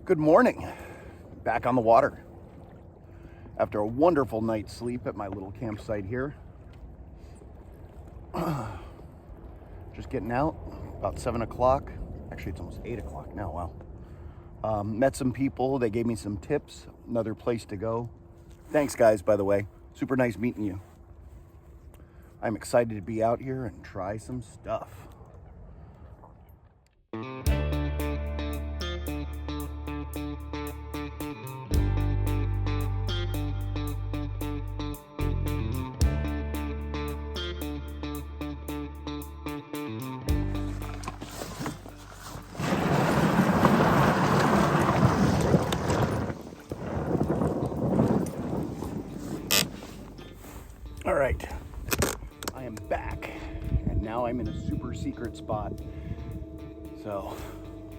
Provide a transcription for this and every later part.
Good morning. Back on the water. After a wonderful night's sleep at my little campsite here. Just getting out, about 7 o'clock. Actually, it's almost 8 o'clock now, wow. Met some people, they gave me some tips, another place to go. Thanks guys, by the way. Super nice meeting you. I'm excited to be out here and try some stuff. All right, I am back, and now I'm in a super secret spot. So,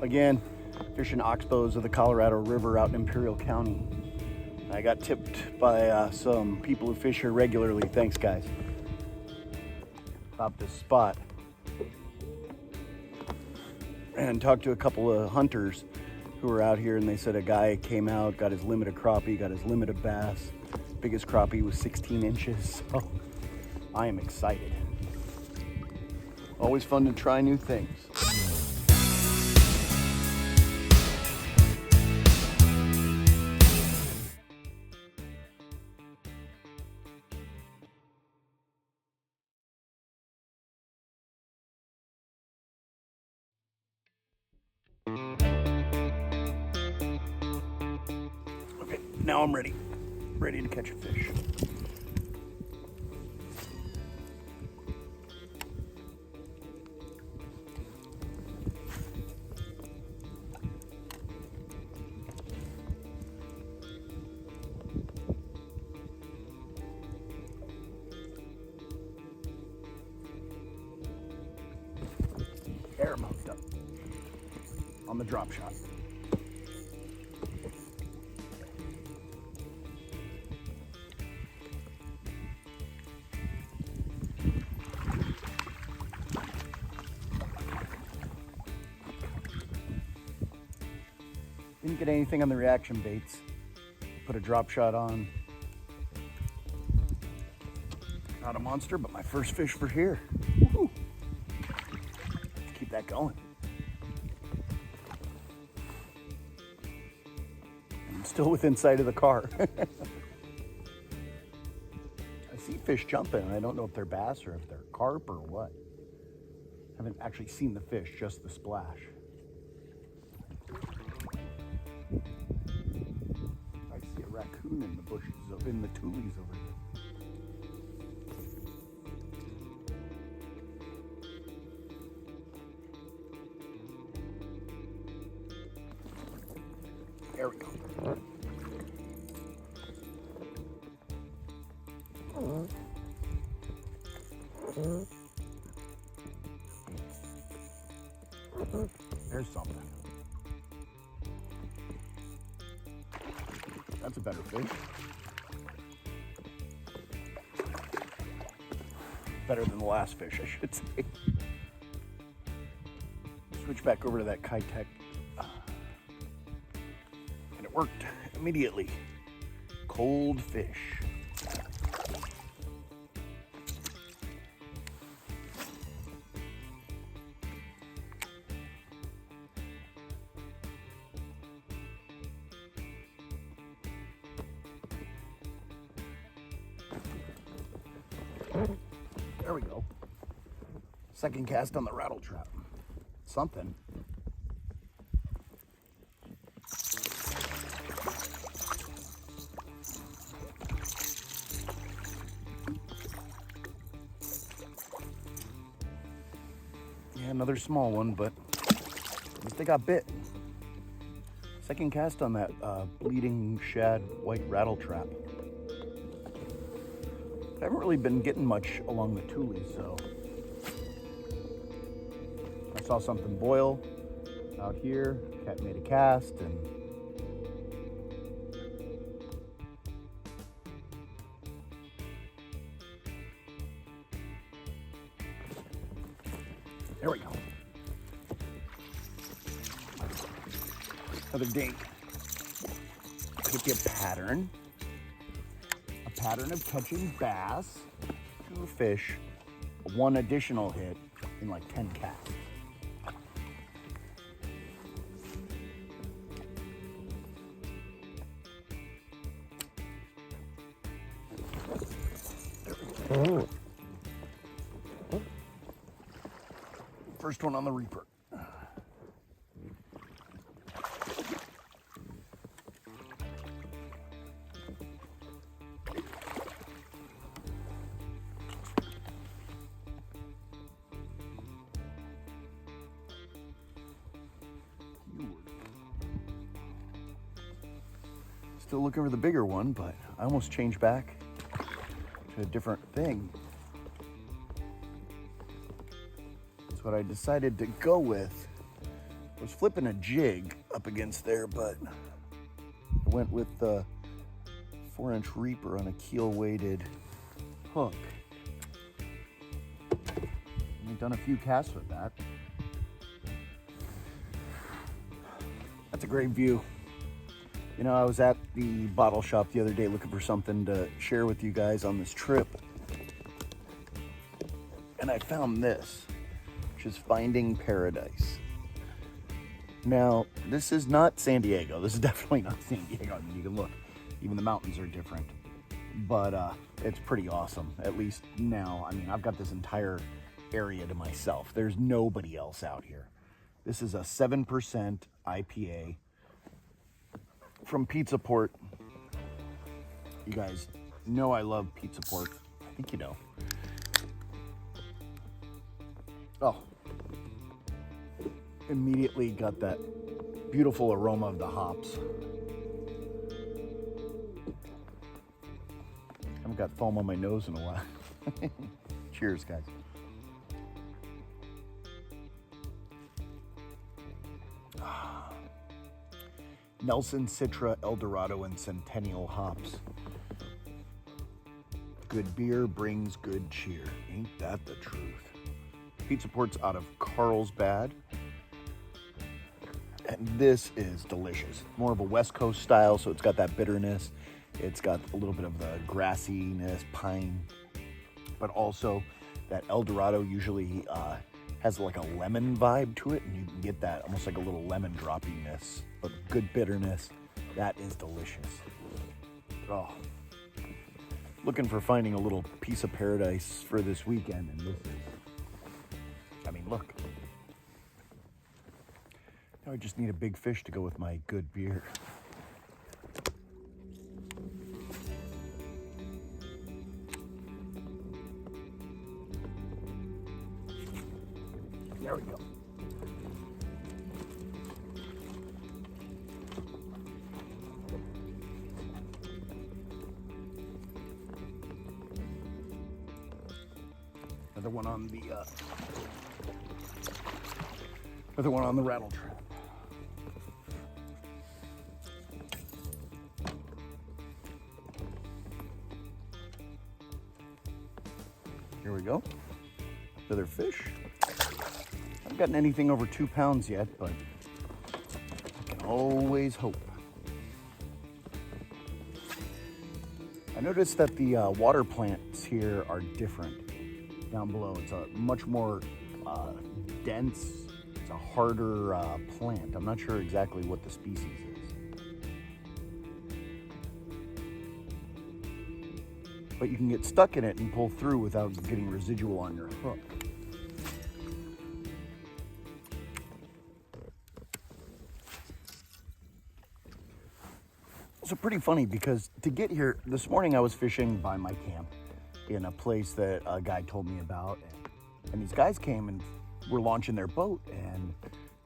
again, fishing Oxbows of the Colorado River out in Imperial County. I got tipped by some people who fish here regularly. Thanks, guys. About this spot. And talked to a couple of hunters who were out here, and they said a guy came out, got his limit of crappie, got his limit of bass. Biggest crappie was 16 inches, so I am excited. Always fun to try new things. Okay, now I'm ready to catch a fish. Air mounted up on the drop shot. Didn't get anything on the reaction baits. Put a drop shot on. Not a monster, but my first fish for here. Woo-hoo. Let's keep that going. I'm still within sight of the car. I see fish jumping. I don't know if they're bass or if they're carp or what. Haven't actually seen the fish, just the splash. I see a raccoon in the bushes, in the tules over here. There we go. There's something. That's a better fish. Better than the last fish, I should say. Switch back over to that Kitech. And it worked immediately. Cold fish. There we go. Second cast on the rattle trap. Something. Yeah, another small one, but at least they got bit. Second cast on that bleeding shad white rattle trap. I haven't really been getting much along the tules, so I saw something boil out here. Cat made a cast, and there we go. Another dink. pick a pattern of catching bass or fish, one additional hit in like 10 casts. First one on the Reaper. Still looking for the bigger one, but I almost changed back to a different thing. That's what I decided to go with. I was flipping a jig up against there, but I went with the 4-inch Reaper on a keel-weighted hook. I've done a few casts with that. That's a great view. You know, I was at the bottle shop the other day looking for something to share with you guys on this trip. And I found this, which is Finding Paradise. Now, this is not San Diego. This is definitely not San Diego. I mean, you can look. Even the mountains are different. But it's pretty awesome, at least now. I mean, I've got this entire area to myself. There's nobody else out here. This is a 7% IPA. From Pizza Port. You guys know I love Pizza Port. I think you know. Oh. Immediately got that beautiful aroma of the hops. Haven't got foam on my nose in a while. Cheers, guys. Nelson, Citra, Eldorado, and Centennial hops. Good beer brings good cheer. Ain't that the truth? Pizza Port's out of Carlsbad. And this is delicious. More of a West Coast style, so it's got that bitterness. It's got a little bit of the grassiness, pine. But also, that Eldorado usually has like a lemon vibe to it, and you can get that almost like a little lemon droppiness, but good bitterness. That is delicious. Oh, looking for finding a little piece of paradise for this weekend, and this is, I mean, look. Now I just need a big fish to go with my good beer. There we go. Another one on the rattle trap. Here we go. Another fish. Haven't gotten anything over 2 pounds yet, but I can always hope. I noticed that the water plants here are different down below. It's a much more dense, it's a harder plant. I'm not sure exactly what the species is. But you can get stuck in it and pull through without getting residual on your hook. So pretty funny because to get here, this morning I was fishing by my camp in a place that a guy told me about. And these guys came and were launching their boat, and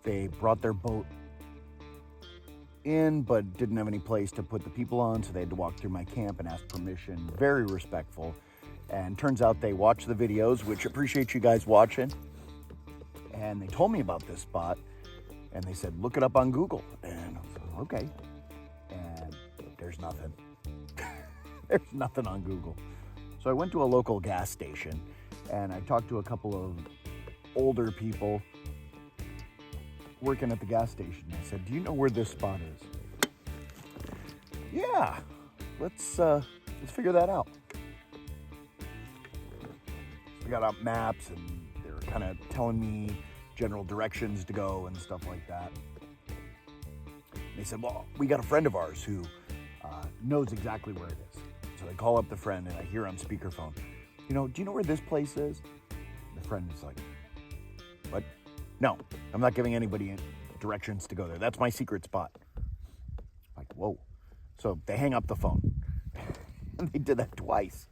they brought their boat in but didn't have any place to put the people on, so they had to walk through my camp and ask permission. Very respectful. And turns out they watched the videos, which appreciate you guys watching. And they told me about this spot, and they said, look it up on Google. And I was like, okay. And there's nothing. There's nothing on Google. So I went to a local gas station, and I talked to a couple of older people working at the gas station. I said, do you know where this spot is? yeah, let's figure that out. We got out maps, and they were kind of telling me general directions to go and stuff like that. They said, well, we got a friend of ours who knows exactly where it is. So they call up the friend, and I hear on speakerphone, do you know where this place is? The friend is like, what? No, I'm not giving anybody directions to go there. That's my secret spot. Like, whoa. So they hang up the phone. And they did that twice.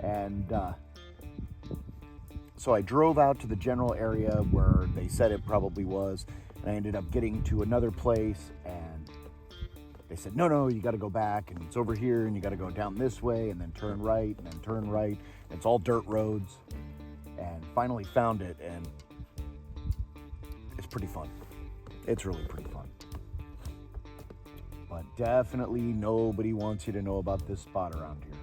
And so I drove out to the general area where they said it probably was. And I ended up getting to another place, and they said, no, you got to go back, and it's over here, and you got to go down this way, and then turn right, and then turn right. And it's all dirt roads. And finally found it, and it's pretty fun. It's really pretty fun. But definitely nobody wants you to know about this spot around here.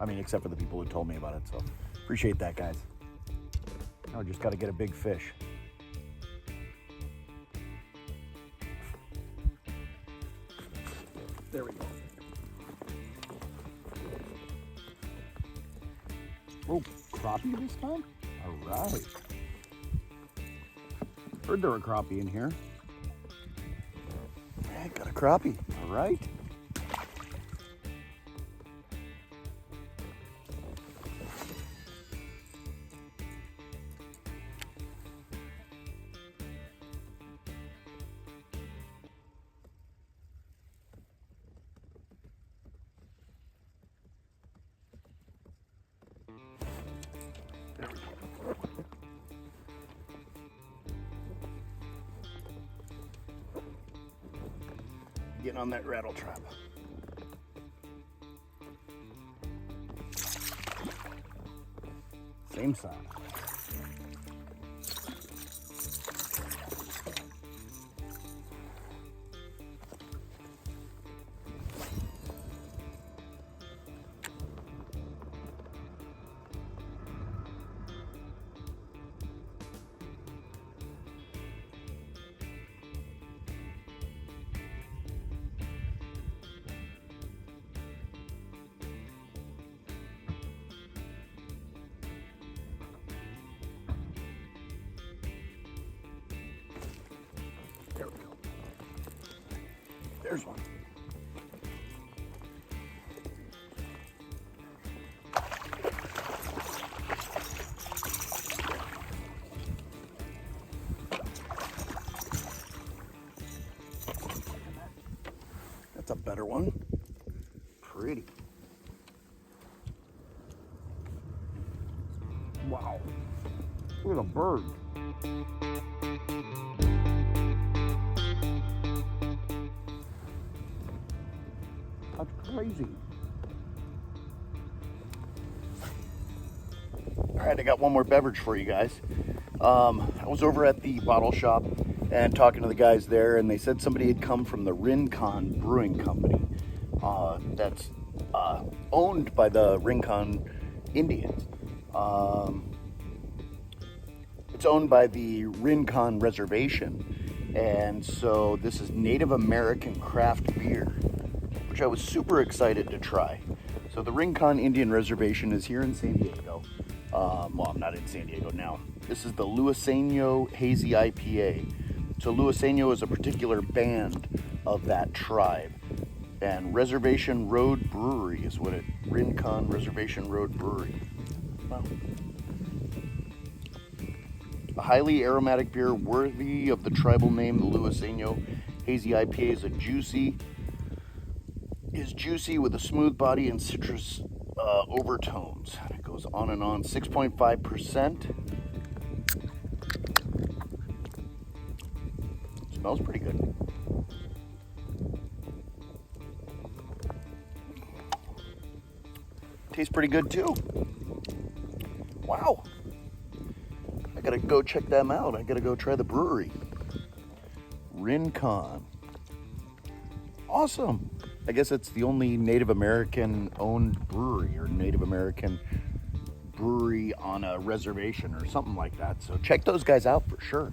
I mean, except for the people who told me about it, so appreciate that, guys. Now I just got to get a big fish. There we go. Oh, crappie this time? All right. Heard there were crappie in here. Yeah, got a crappie. All right. There we go. Getting on that rattle trap. Same size. There we go. There's one. That's a better one. Pretty. Wow. Look at the bird. That's crazy. All right, I got one more beverage for you guys. I was over at the bottle shop and talking to the guys there, and they said somebody had come from the Rincon Brewing Company that's owned by the Rincon Indians. It's owned by the Rincon Reservation, and so this is Native American craft beer, which I was super excited to try. So the Rincon Indian Reservation is here in San Diego. Well, I'm not in San Diego now. This is the Luiseño Hazy IPA. So Luiseño is a particular band of that tribe. And Reservation Road Brewery is what Rincon Reservation Road Brewery. Wow. A highly aromatic beer worthy of the tribal name, the Luiseño Hazy IPA is juicy with a smooth body and citrus overtones. It goes on and on. 6.5%. Smells pretty good. Tastes pretty good too. Wow. I gotta go check them out. I gotta go try the brewery. Rincon. Awesome. I guess it's the only Native American owned brewery, or Native American brewery on a reservation or something like that. So check those guys out for sure.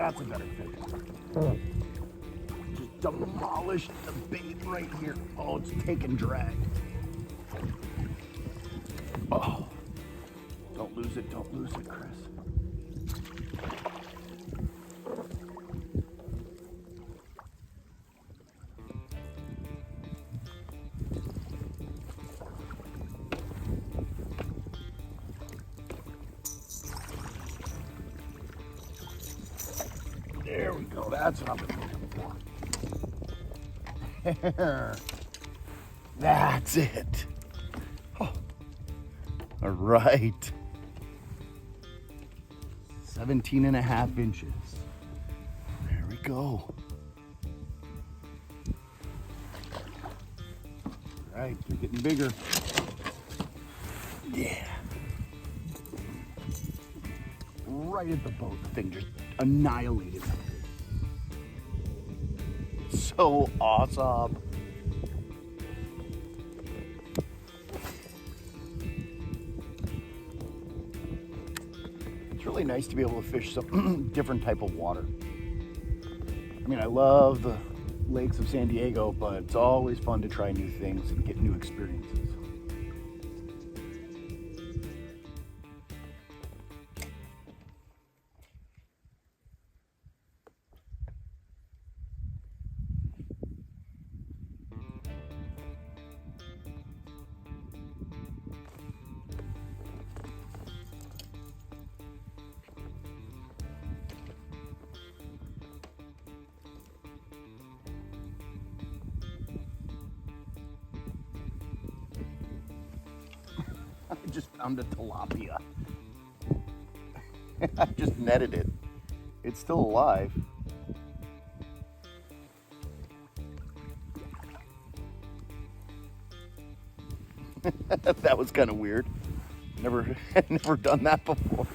That's a better fish. Just demolished the bait right here. Oh, it's taking drag. Oh, don't lose it, Chris. There we go, that's what I've been looking for. That's it. Oh. All right. 17.5 inches. There we go. All right, they're getting bigger. Yeah. Right at the boat, the thing just annihilated that thing. So awesome. It's really nice to be able to fish some different type of water. I mean, I love the lakes of San Diego, but it's always fun to try new things and get new experiences. I just found a tilapia. I just netted it. It's still alive. That was kind of weird. Never done that before.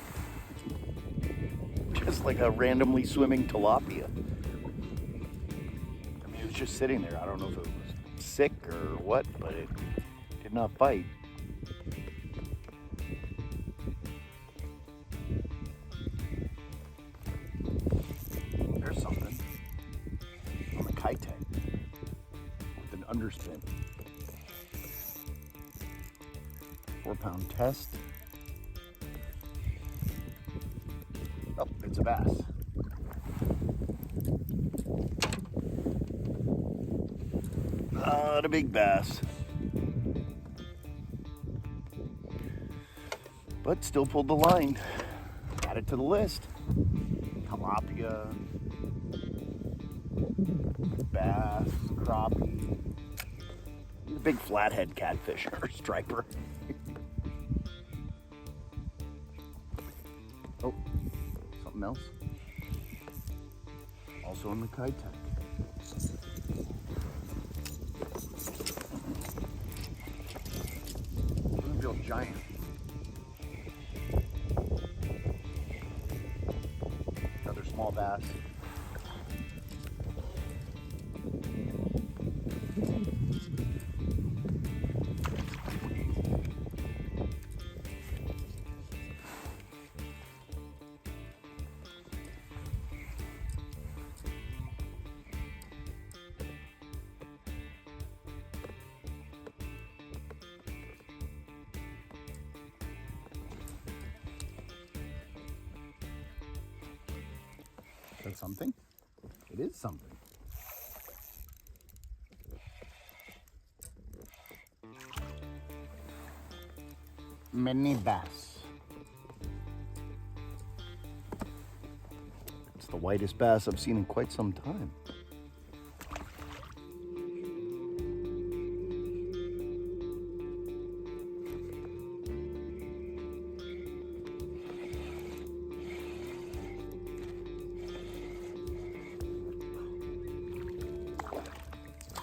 Just like a randomly swimming tilapia. I mean, it was just sitting there. I don't know if it was sick or what, but it did not bite. There's something on the Kitech with an underspin. 4-pound test. Oh, it's a bass. Not a big bass. But still pulled the line. Add it to the list. Tilapia, bass, crappie, the big flathead catfish or striper. Oh, something else. Also in the Kitech. Doesn't feel giant. Another small bass. That's something. It is something. Mini bass. It's the whitest bass I've seen in quite some time.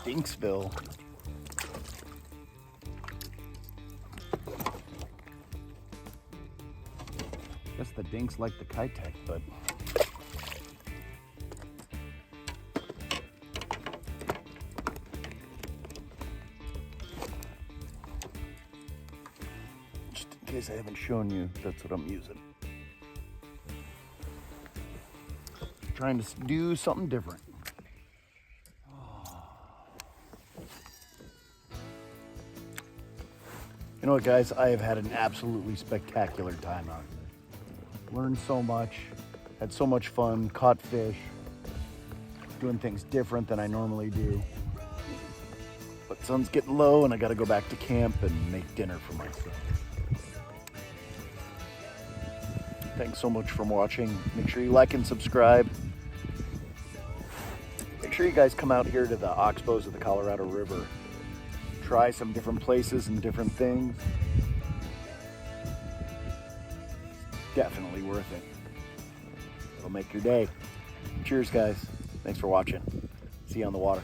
Dinksville. Guess the dinks like the Kitech, but just in case I haven't shown you, that's what I'm using. trying to do something different. You know what, guys? I have had an absolutely spectacular time out here. Learned so much, had so much fun, caught fish, doing things different than I normally do. But sun's getting low and I gotta go back to camp and make dinner for myself. Thanks so much for watching. Make sure you like and subscribe. Make sure you guys come out here to the Oxbows of the Colorado River. Try some different places and different things. Definitely worth it. It'll make your day. Cheers, guys. Thanks for watching. See you on the water.